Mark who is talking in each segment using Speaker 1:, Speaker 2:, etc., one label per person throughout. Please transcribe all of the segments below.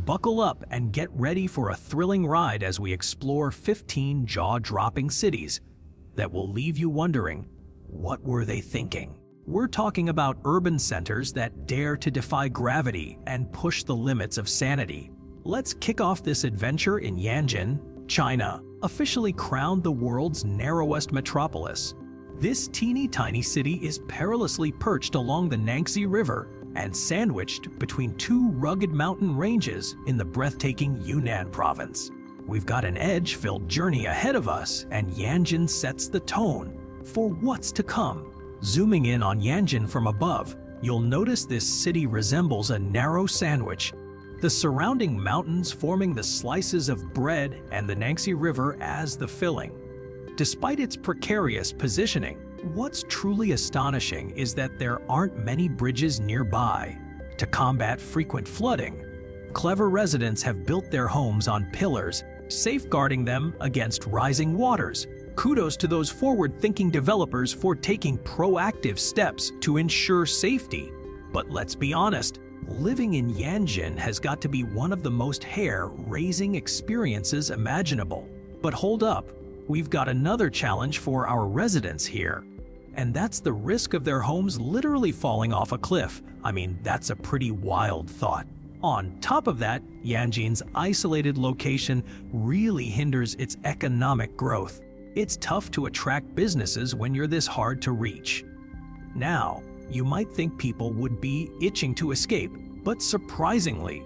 Speaker 1: Buckle up and get ready for a thrilling ride as we explore 15 jaw-dropping cities that will leave you wondering, what were they thinking? We're talking about urban centers that dare to defy gravity and push the limits of sanity. Let's kick off this adventure in Yanjin, China, officially crowned the world's narrowest metropolis. This teeny-tiny city is perilously perched along the Yangtze River and sandwiched between two rugged mountain ranges in the breathtaking Yunnan province. We've got an edge-filled journey ahead of us, and Yanjin sets the tone for what's to come. Zooming in on Yanjin from above, you'll notice this city resembles a narrow sandwich, the surrounding mountains forming the slices of bread and the Yangtze River as the filling. Despite its precarious positioning, what's truly astonishing is that there aren't many bridges nearby. To combat frequent flooding, clever residents have built their homes on pillars, safeguarding them against rising waters. Kudos to those forward-thinking developers for taking proactive steps to ensure safety. But let's be honest, living in Yanjin has got to be one of the most hair-raising experiences imaginable. But hold up. We've got another challenge for our residents here, and that's the risk of their homes literally falling off a cliff. I mean, that's a pretty wild thought. On top of that, Yanjin's isolated location really hinders its economic growth. It's tough to attract businesses when you're this hard to reach. Now, you might think people would be itching to escape, but surprisingly,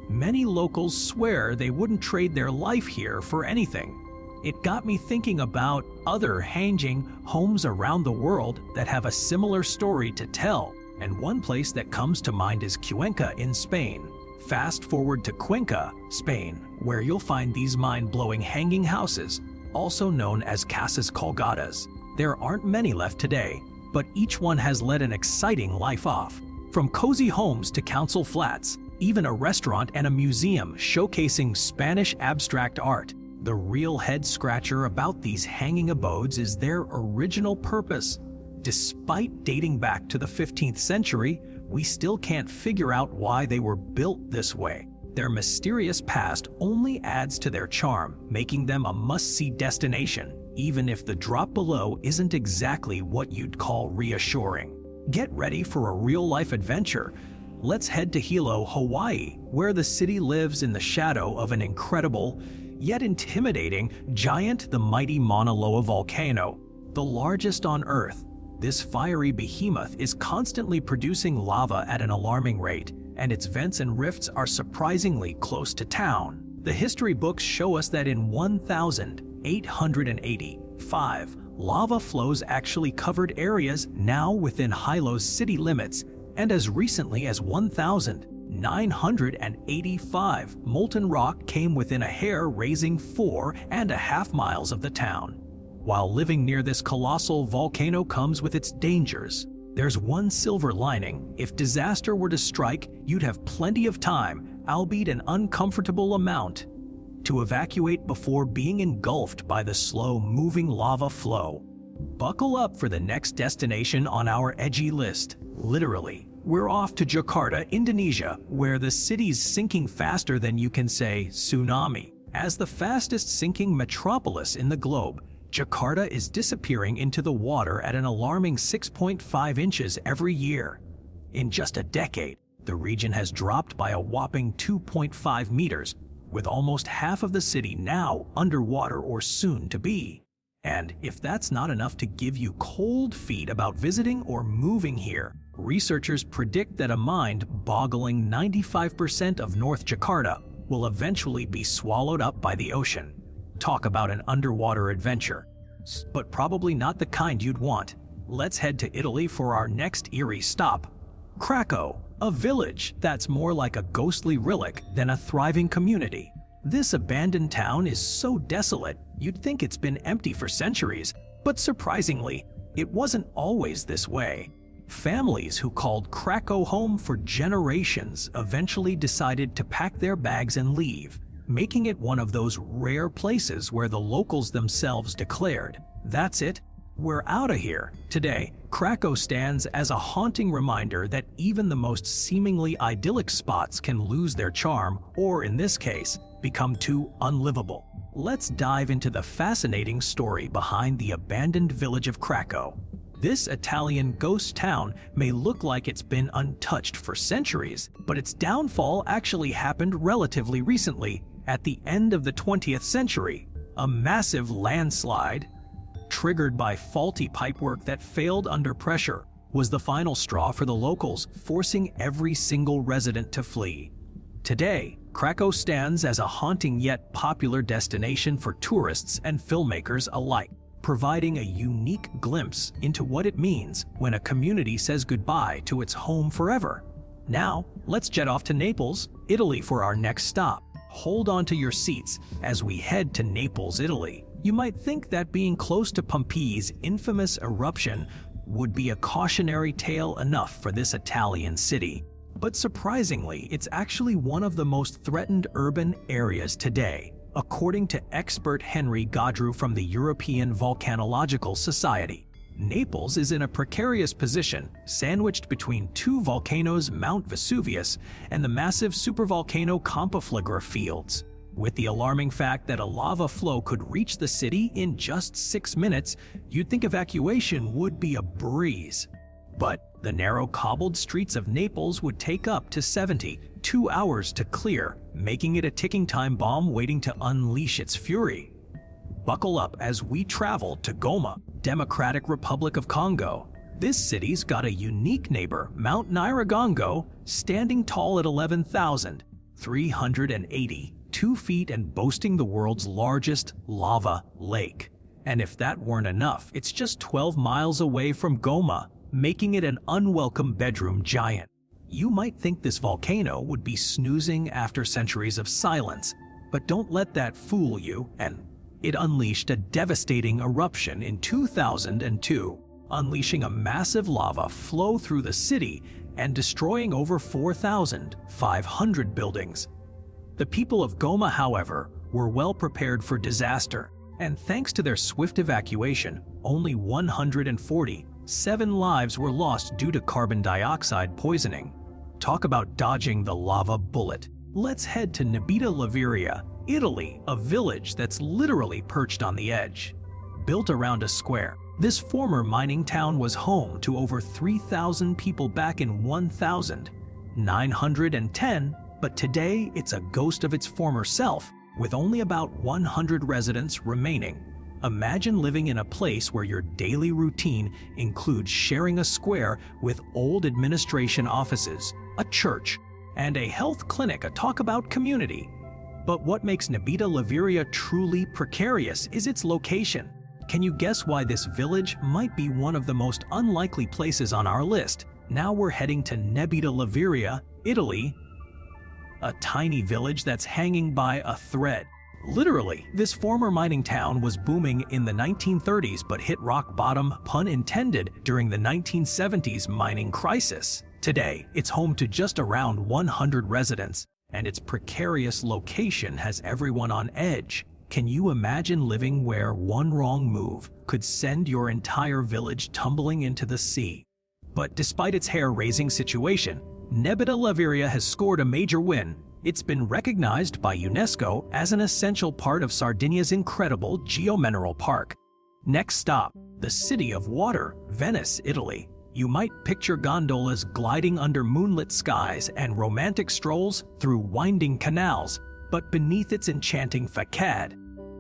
Speaker 1: many locals swear they wouldn't trade their life here for anything. It got me thinking about other hanging homes around the world that have a similar story to tell, and one place that comes to mind is Cuenca in Spain. Fast forward to Cuenca, Spain, where you'll find these mind-blowing hanging houses, also known as casas colgadas. There aren't many left today, but each one has led an exciting life off. From cozy homes to council flats, even a restaurant and a museum showcasing Spanish abstract art. The real head-scratcher about these hanging abodes is their original purpose. Despite dating back to the 15th century, we still can't figure out why they were built this way. Their mysterious past only adds to their charm, making them a must-see destination, even if the drop below isn't exactly what you'd call reassuring. Get ready for a real-life adventure. Let's head to Hilo, Hawaii, where the city lives in the shadow of an incredible, yet intimidating, giant, the mighty Mauna Loa volcano, the largest on Earth. This fiery behemoth is constantly producing lava at an alarming rate, and its vents and rifts are surprisingly close to town. The history books show us that in 1885, lava flows actually covered areas now within Hilo's city limits, and as recently as 1985, molten rock came within a hair-raising 4.5 miles of the town. While living near this colossal volcano comes with its dangers, there's one silver lining. If disaster were to strike, you'd have plenty of time, albeit an uncomfortable amount, to evacuate before being engulfed by the slow-moving lava flow. Buckle up for the next destination on our edgy list. Literally, we're off to Jakarta, Indonesia, where the city's sinking faster than you can say tsunami. As the fastest sinking metropolis in the globe, Jakarta is disappearing into the water at an alarming 6.5 inches every year. In just a decade, the region has dropped by a whopping 2.5 meters, with almost half of the city now underwater or soon to be. And if that's not enough to give you cold feet about visiting or moving here, researchers predict that a mind-boggling 95% of North Jakarta will eventually be swallowed up by the ocean. Talk about an underwater adventure, but probably not the kind you'd want. Let's head to Italy for our next eerie stop. Krakow, a village that's more like a ghostly relic than a thriving community. This abandoned town is so desolate, you'd think it's been empty for centuries, but surprisingly, it wasn't always this way. Families who called Krakow home for generations eventually decided to pack their bags and leave, making it one of those rare places where the locals themselves declared, "That's it, We're out of here. Today, Krakow stands as a haunting reminder that even the most seemingly idyllic spots can lose their charm, or in this case, become too unlivable. Let's dive into the fascinating story behind the abandoned village of Krakow. This Italian ghost town may look like it's been untouched for centuries, but its downfall actually happened relatively recently, at the end of the 20th century. A massive landslide, triggered by faulty pipework that failed under pressure, was the final straw for the locals, forcing every single resident to flee. Today, Krakow stands as a haunting yet popular destination for tourists and filmmakers alike, providing a unique glimpse into what it means when a community says goodbye to its home forever. Now, let's jet off to Naples, Italy for our next stop. Hold on to your seats as we head to Naples, Italy. You might think that being close to Pompeii's infamous eruption would be a cautionary tale enough for this Italian city. But surprisingly, it's actually one of the most threatened urban areas today, according to expert Henry Gaudreau from the European Volcanological Society. Naples is in a precarious position, sandwiched between two volcanoes, Mount Vesuvius and the massive supervolcano Campoflagra fields. With the alarming fact that a lava flow could reach the city in just 6 minutes, you'd think evacuation would be a breeze. But the narrow cobbled streets of Naples would take up to 72 hours to clear, making it a ticking time bomb waiting to unleash its fury. Buckle up as we travel to Goma, Democratic Republic of Congo. This city's got a unique neighbor, Mount Nyiragongo, standing tall at 11,382 feet and boasting the world's largest lava lake. And if that weren't enough, it's just 12 miles away from Goma, making it an unwelcome bedroom giant. You might think this volcano would be snoozing after centuries of silence, but don't let that fool you, and it unleashed a devastating eruption in 2002, unleashing a massive lava flow through the city and destroying over 4,500 buildings. The people of Goma, however, were well prepared for disaster, and thanks to their swift evacuation, only 147 lives were lost due to carbon dioxide poisoning. Talk about dodging the lava bullet. Let's head to Nebita Laveria, Italy, a village that's literally perched on the edge. Built around a square, this former mining town was home to over 3,000 people back in 1910, but today it's a ghost of its former self, with only about 100 residents remaining. Imagine living in a place where your daily routine includes sharing a square with old administration offices, a church, and a health clinic. A talk about community. But what makes Nebita Laveria truly precarious is its location. Can you guess why this village might be one of the most unlikely places on our list? Now we're heading to Nebita Laveria, Italy, a tiny village that's hanging by a thread. Literally, this former mining town was booming in the 1930s but hit rock bottom, pun intended, during the 1970s mining crisis. Today, it's home to just around 100 residents, and its precarious location has everyone on edge. Can you imagine living where one wrong move could send your entire village tumbling into the sea? But despite its hair-raising situation, Nebita Laveria has scored a major win. It's been recognized by UNESCO as an essential part of Sardinia's incredible geomineral park. Next stop, the City of Water, Venice, Italy. You might picture gondolas gliding under moonlit skies and romantic strolls through winding canals, but beneath its enchanting facade,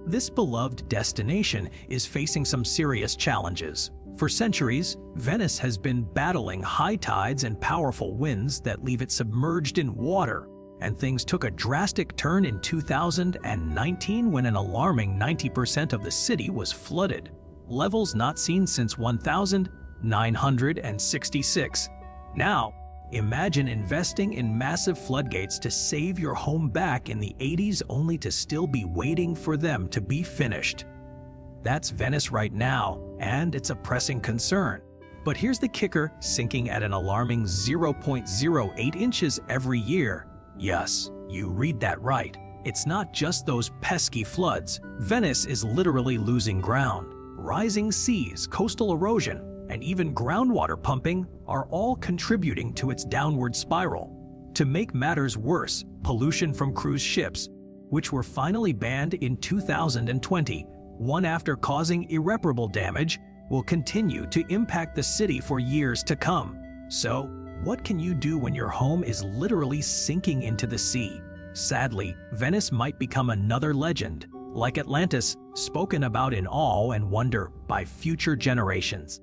Speaker 1: this beloved destination is facing some serious challenges. For centuries, Venice has been battling high tides and powerful winds that leave it submerged in water. And things took a drastic turn in 2019 when an alarming 90% of the city was flooded, levels not seen since 1966. Now, imagine investing in massive floodgates to save your home back in the 80s only to still be waiting for them to be finished. That's Venice right now, and it's a pressing concern. But here's the kicker, sinking at an alarming 0.08 inches every year. Yes, you read that right. It's not just those pesky floods. Venice is literally losing ground. Rising seas, coastal erosion, and even groundwater pumping are all contributing to its downward spiral. To make matters worse, pollution from cruise ships, which were finally banned in 2020, one after causing irreparable damage, will continue to impact the city for years to come. So, what can you do when your home is literally sinking into the sea? Sadly, Venice might become another legend, like Atlantis, spoken about in awe and wonder by future generations.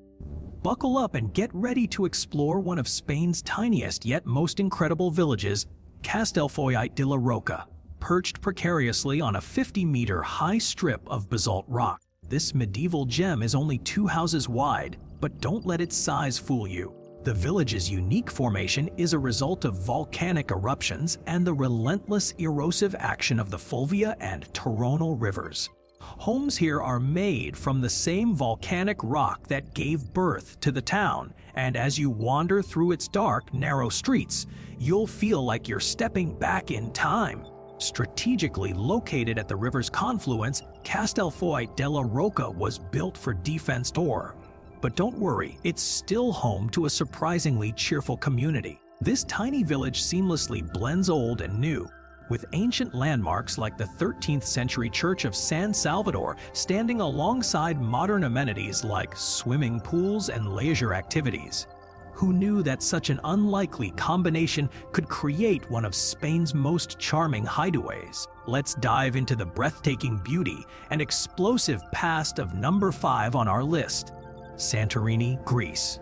Speaker 1: Buckle up and get ready to explore one of Spain's tiniest yet most incredible villages, Castellfollit de la Roca, perched precariously on a 50-meter high strip of basalt rock. This medieval gem is only 2 houses wide, but don't let its size fool you. The village's unique formation is a result of volcanic eruptions and the relentless erosive action of the Fulvia and Toronal rivers. Homes here are made from the same volcanic rock that gave birth to the town, and as you wander through its dark, narrow streets, you'll feel like you're stepping back in time. Strategically located at the river's confluence, Castellfollit de la Roca was built for defense. But don't worry, it's still home to a surprisingly cheerful community. This tiny village seamlessly blends old and new, with ancient landmarks like the 13th century Church of San Salvador standing alongside modern amenities like swimming pools and leisure activities. Who knew that such an unlikely combination could create one of Spain's most charming hideaways? Let's dive into the breathtaking beauty and explosive past of number 5 on our list: Santorini, Greece.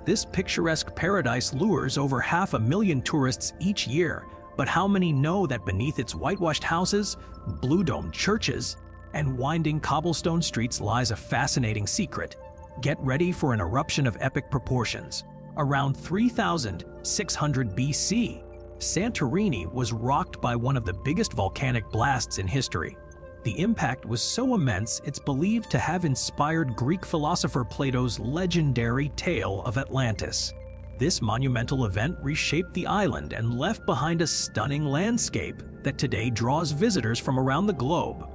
Speaker 1: This picturesque paradise lures over 500,000 tourists each year, but how many know that beneath its whitewashed houses, blue-domed churches, and winding cobblestone streets lies a fascinating secret? Get ready for an eruption of epic proportions. Around 3,600 BC, Santorini was rocked by one of the biggest volcanic blasts in history. The impact was so immense it's believed to have inspired Greek philosopher Plato's legendary tale of Atlantis. This monumental event reshaped the island and left behind a stunning landscape that today draws visitors from around the globe.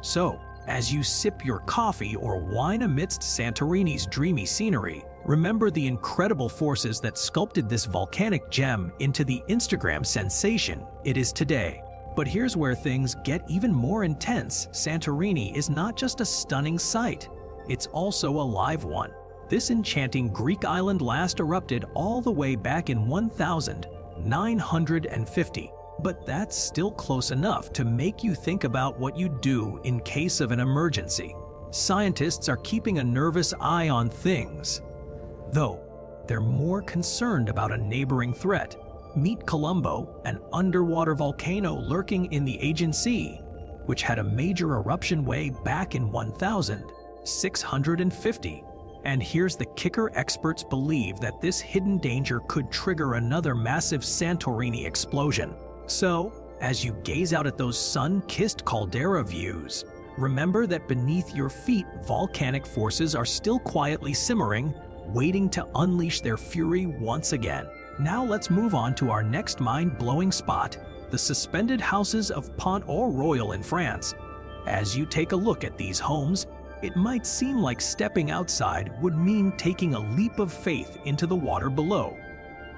Speaker 1: So, as you sip your coffee or wine amidst Santorini's dreamy scenery, remember the incredible forces that sculpted this volcanic gem into the Instagram sensation it is today. But here's where things get even more intense. Santorini is not just a stunning sight, it's also a live one. This enchanting Greek island last erupted all the way back in 1950, but that's still close enough to make you think about what you'd do in case of an emergency. Scientists are keeping a nervous eye on things, though they're more concerned about a neighboring threat. Meet Colombo, an underwater volcano lurking in the Aegean Sea, which had a major eruption way back in 1650. And here's the kicker: experts believe that this hidden danger could trigger another massive Santorini explosion. So, as you gaze out at those sun-kissed caldera views, remember that beneath your feet, volcanic forces are still quietly simmering, waiting to unleash their fury once again. Now let's move on to our next mind-blowing spot, the suspended houses of Pont au Royal in France. As you take a look at these homes, it might seem like stepping outside would mean taking a leap of faith into the water below.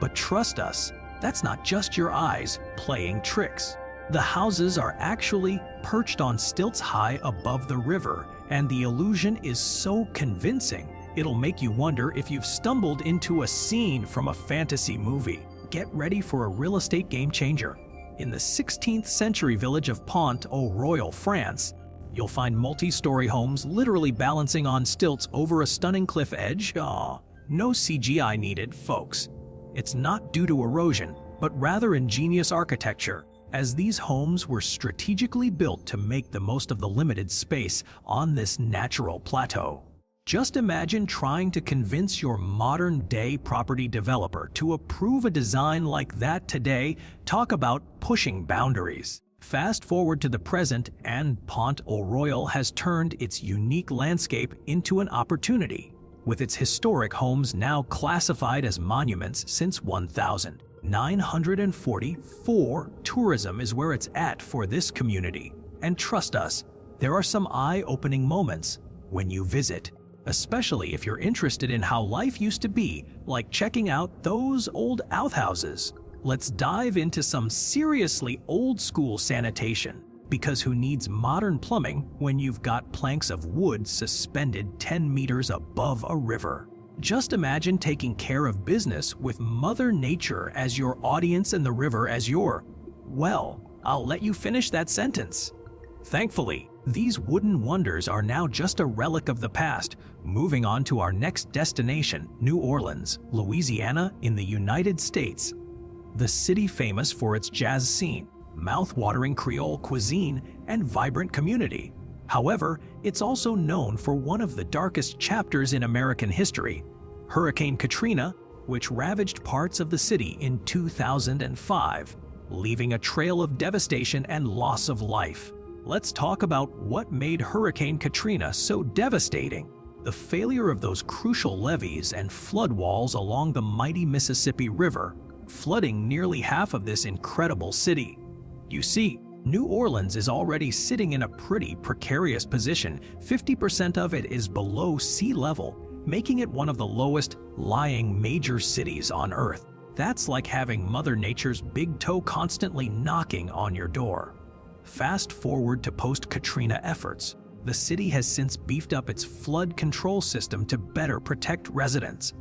Speaker 1: But trust us, that's not just your eyes playing tricks. The houses are actually perched on stilts high above the river, and the illusion is so convincing, it'll make you wonder if you've stumbled into a scene from a fantasy movie. Get ready for a real estate game changer. In the 16th century village of Pont au Royal, France, you'll find multi-story homes literally balancing on stilts over a stunning cliff edge. No CGI needed, folks. It's not due to erosion, but rather ingenious architecture, as these homes were strategically built to make the most of the limited space on this natural plateau. Just imagine trying to convince your modern-day property developer to approve a design like that today. Talk about pushing boundaries. Fast forward to the present, and Pont au Royal has turned its unique landscape into an opportunity. With its historic homes now classified as monuments since 1944, tourism is where it's at for this community. And trust us, there are some eye-opening moments. when you visit, especially if you're interested in how life used to be, like checking out those old outhouses. Let's dive into some seriously old-school sanitation, because who needs modern plumbing when you've got planks of wood suspended 10 meters above a river? Just imagine taking care of business with Mother Nature as your audience and the river as your, well, I'll let you finish that sentence. Thankfully, these wooden wonders are now just a relic of the past. Moving on to our next destination, New Orleans, Louisiana in the United States. The city famous for its jazz scene, mouth-watering Creole cuisine, and vibrant community. However, it's also known for one of the darkest chapters in American history, Hurricane Katrina, which ravaged parts of the city in 2005, leaving a trail of devastation and loss of life. Let's talk about what made Hurricane Katrina so devastating. The failure of those crucial levees and flood walls along the mighty Mississippi River, flooding nearly half of this incredible city. You see, New Orleans is already sitting in a pretty precarious position. 50% of it is below sea level, making it one of the lowest lying major cities on Earth. That's like having Mother Nature's big toe constantly knocking on your door. Fast forward to post-Katrina efforts. The city has since beefed up its flood control system to better protect residents.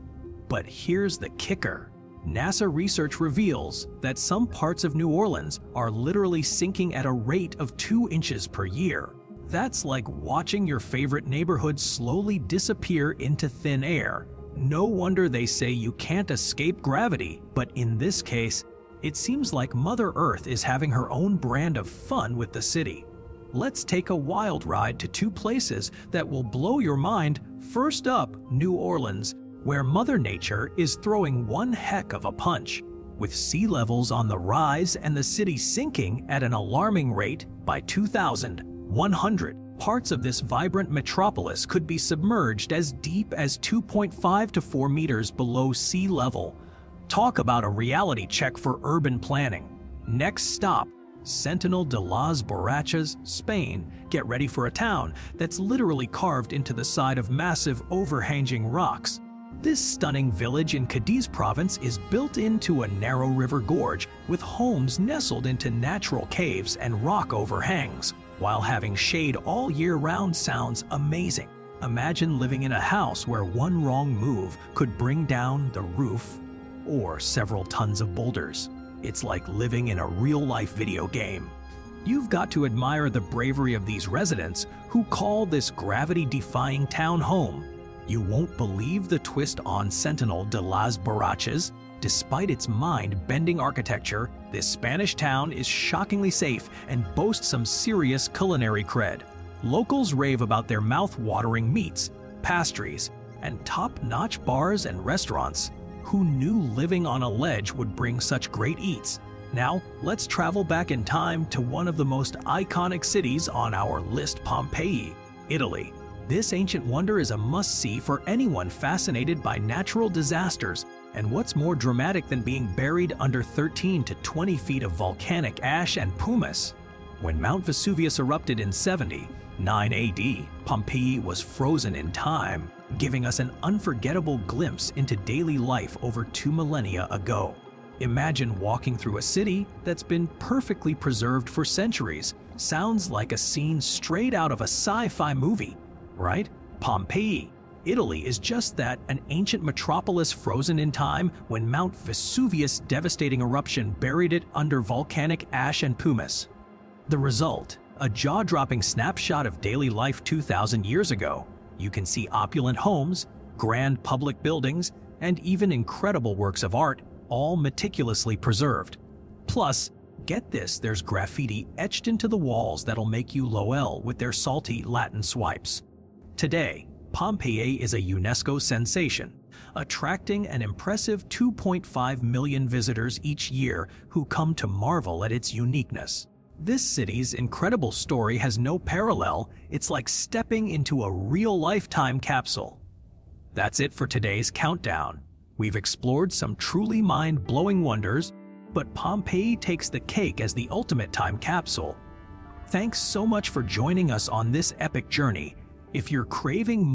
Speaker 1: But here's the kicker. NASA research reveals that some parts of New Orleans are literally sinking at a rate of 2 inches per year. That's like watching your favorite neighborhood slowly disappear into thin air. No wonder they say you can't escape gravity, but in this case, it seems like Mother Earth is having her own brand of fun with the city. Let's take a wild ride to 2 places that will blow your mind. First up, New Orleans, where Mother Nature is throwing one heck of a punch. With sea levels on the rise and the city sinking at an alarming rate by 2100, parts of this vibrant metropolis could be submerged as deep as 2.5 to 4 meters below sea level. Talk about a reality check for urban planning. Next stop, Sentinel de las Borrachas, Spain. Get ready for a town that's literally carved into the side of massive overhanging rocks. This stunning village in Cadiz province is built into a narrow river gorge with homes nestled into natural caves and rock overhangs. While having shade all year round sounds amazing. Imagine living in a house where one wrong move could bring down the roof or several tons of boulders. It's like living in a real-life video game. You've got to admire the bravery of these residents who call this gravity-defying town home. You won't believe the twist on Sentinel de las Borrachas. Despite its mind-bending architecture, this Spanish town is shockingly safe and boasts some serious culinary cred. Locals rave about their mouth-watering meats, pastries, and top-notch bars and restaurants. Who knew living on a ledge would bring such great eats? Now, let's travel back in time to one of the most iconic cities on our list, Pompeii, Italy. This ancient wonder is a must-see for anyone fascinated by natural disasters, and what's more dramatic than being buried under 13 to 20 feet of volcanic ash and pumice? When Mount Vesuvius erupted in 79 AD, Pompeii was frozen in time, giving us an unforgettable glimpse into daily life over 2 millennia ago. Imagine walking through a city that's been perfectly preserved for centuries. Sounds like a scene straight out of a sci-fi movie, right? Pompeii, Italy is just that, an ancient metropolis frozen in time when Mount Vesuvius' devastating eruption buried it under volcanic ash and pumice. The result, a jaw-dropping snapshot of daily life 2,000 years ago. You can see opulent homes, grand public buildings, and even incredible works of art, all meticulously preserved. Plus, get this, there's graffiti etched into the walls that'll make you LOL with their salty Latin swipes. Today, Pompeii is a UNESCO sensation, attracting an impressive 2.5 million visitors each year who come to marvel at its uniqueness. This city's incredible story has no parallel. It's like stepping into a real-life time capsule. That's it for today's countdown. We've explored some truly mind-blowing wonders, but Pompeii takes the cake as the ultimate time capsule. Thanks so much for joining us on this epic journey. If you're craving